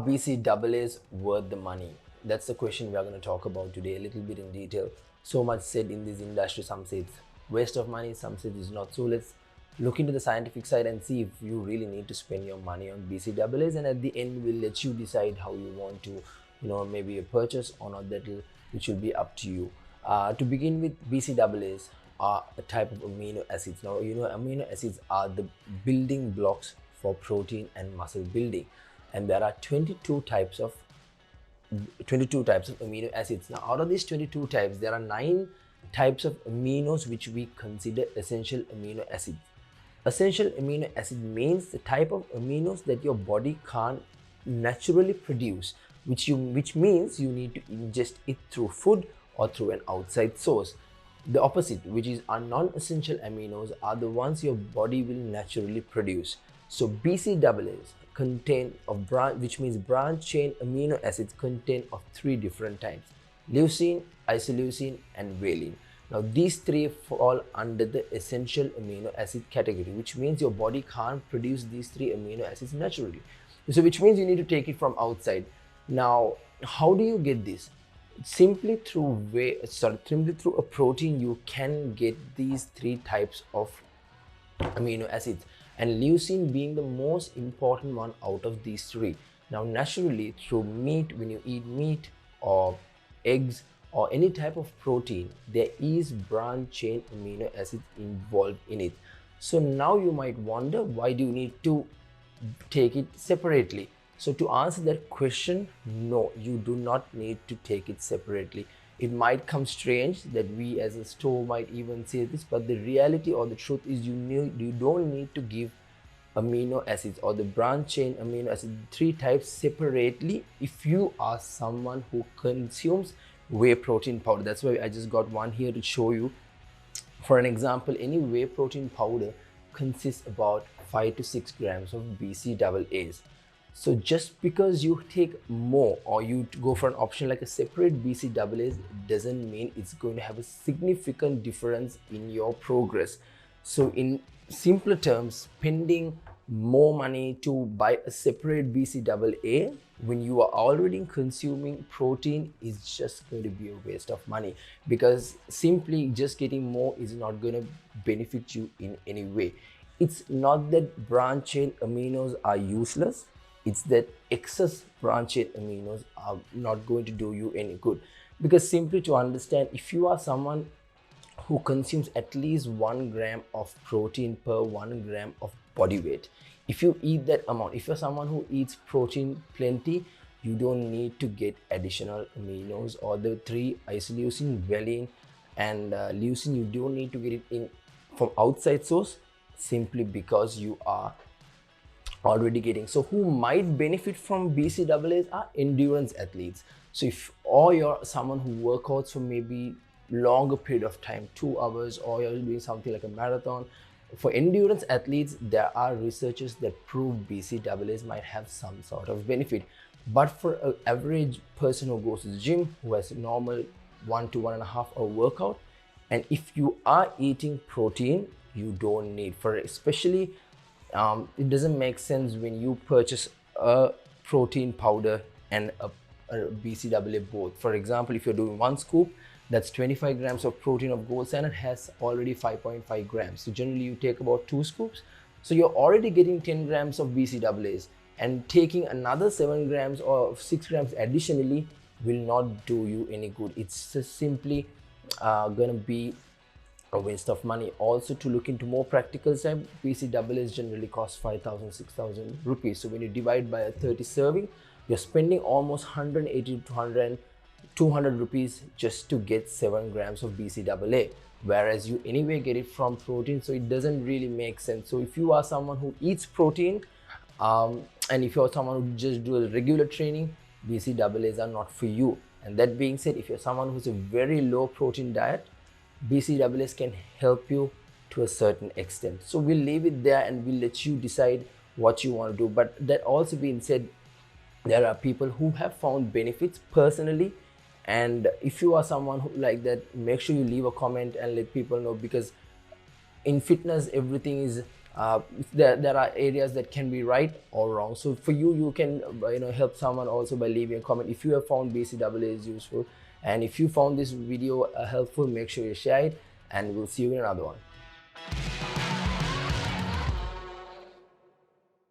BCAAs worth the money? That's the question we are going to talk about today a little bit in detail. So much said in this industry, some say it's waste of money, some say it's not. So let's look into the scientific side and see if you really need to spend your money on BCAAs, and at the end we'll let you decide how you want to, maybe a purchase or not, which will be up to you. To begin with, BCAAs are a type of amino acids. Now, amino acids are the building blocks for protein and muscle building, and there are 22 types of amino acids. Now, out of these 22 types, there are 9 types of aminos which we consider essential amino acids. Essential amino acid means the type of aminos that your body can't naturally produce, which means you need to ingest it through food or through an outside source. The opposite, which is our non-essential aminos, are the ones your body will naturally produce. So BCAAs contain of which means branch chain amino acids contain of 3 different types: leucine, isoleucine, and valine. Now these 3 fall under the essential amino acid category, which means your body can't produce these 3 amino acids naturally. So which means you need to take it from outside. Now, how do you get this? Simply through a protein you can get these 3 types of amino acids, and leucine being the most important one out of these 3. Now naturally, through meat, when you eat meat or eggs or any type of protein, there is branch chain amino acids involved in it. So now you might wonder, why do you need to take it separately? So to answer that question, no, you do not need to take it separately. It might come strange that we as a store might even say this, but the reality or the truth is you don't need to give amino acids or the branch chain amino acid 3 types separately if you are someone who consumes whey protein powder. That's why I just got one here to show you. For an example, any whey protein powder consists about 5 to 6 grams of BCAAs. So just because you take more or you go for an option like a separate BCAAs doesn't mean it's going to have a significant difference in your progress. So in simpler terms, spending more money to buy a separate BCAA when you are already consuming protein is just going to be a waste of money, because simply just getting more is not going to benefit you in any way. It's not that branch chain aminos are useless, it's that excess branch chain aminos are not going to do you any good. Because simply to understand, if you are someone who consumes at least 1 gram of protein per 1 gram of body weight, if you eat that amount, if you're someone who eats protein plenty, you don't need to get additional aminos or the 3 isoleucine, valine, and leucine. You don't need to get it in from outside source, simply because you are already getting. So who might benefit from BCAAs are endurance athletes. So if or you're someone who workouts for maybe longer period of time, 2 hours, or you're doing something like a marathon. For endurance athletes, there are researchers that prove BCAAs might have some sort of benefit. But for an average person who goes to the gym, who has a normal 1 to 1.5 hour workout, and if you are eating protein, you don't need, for especially it doesn't make sense when you purchase a protein powder and a BCAA both. For example, if you're doing 1 scoop, that's 25 grams of protein of gold standard, has already 5.5 grams. So generally you take about 2 scoops. So you're already getting 10 grams of BCAAs, and taking another 7 grams or 6 grams additionally will not do you any good. It's just simply gonna be a waste of money. Also, to look into more practical side, BCAAs generally cost 5,000, 6,000 rupees. So when you divide by a 30 serving, you're spending almost 180 to 200 rupees just to get 7 grams of BCAA, whereas you anyway get it from protein, so it doesn't really make sense. So if you are someone who eats protein and if you're someone who just do a regular training, BCAAs are not for you. And that being said, if you're someone who's a very low protein diet, BCAAs can help you to a certain extent. So we'll leave it there and we'll let you decide what you want to do. But that also being said, there are people who have found benefits personally, and if you are someone who like that, make sure you leave a comment and let people know, because in fitness everything is There are areas that can be right or wrong. So for you, you can help someone also by leaving a comment. If you have found BCAA is useful, and if you found this video helpful, make sure you share it, and we'll see you in another one.